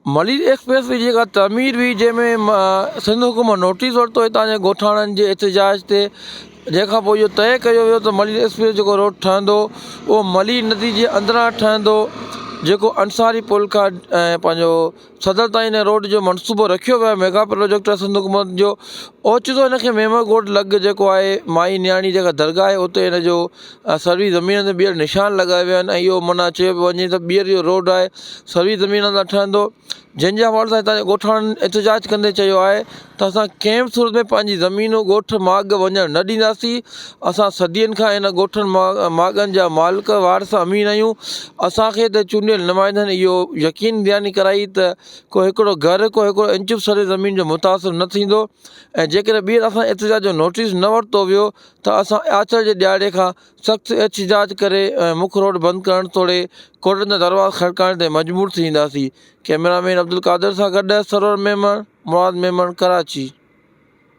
Malir express जी जेका तमीर हुई जंहिंमें सिंध हुकूमत नोटिस वरितो हितां जे ॻोठाणनि जे एहतिजाज ते, जंहिंखां पोइ इहो तइ कयो वियो त मलिर एक्सप्रेस जेको रोड ठहंदो उहो मलिर नदी जे अंदिरां ठहंदो, जेको अंसारी पुल खां पंहिंजो सदर ताईं हिन रोड जो मनसूबो रखियो वियो आहे। मेगा प्रोजेक्ट आहे सिंध हुकूमत जो। ओचितो हिनखे मेमर ॻोठ लॻ जेको आहे माई नियाणी जेका दरगाह आहे उते हिन जो सर्वी ज़मीन ते ॿीहर निशान लॻाए विया आहिनि ऐं इहो माना चयो पियो वञे त ॿीहर इहो रोड आहे सर्वी ज़मीन तां ठहंदो, जंहिंजे हवाले सां हितां जे ॻोठाणनि एहतिजाज कंदे चयो आहे त असां कंहिं बि सूरत में पंहिंजी ज़मीनूं ॻोठ माॻ वञणु न ॾींदासीं। असां सदियुनि खां हिन ॻोठनि माॻनि जा मालिक वारिस अमीन आहियूं। असांखे त चूंडियल नुमाइंदनि इहो यकीन ॾियानी कराई त को हिकिड़ो घरु को हिकिड़ो इंच बि सॼे ज़मीन जो मुतासिर न थींदो, ऐं जेकॾहिं ॿीहर असां एहतिजाज जो नोटिस न वरितो वियो त असां आचर जे ॾियारे खां सख़्तु एहतिजाज करे मुख्य रोड बंदि करणु तोड़े कोर्टनि जा दरवाज़ा खड़काइण ते मजबूर थी ईंदासीं। कैमरामैन अब्दुल कादिर सां गॾु सरोवर मेमण, मुराद मेमण, कराची।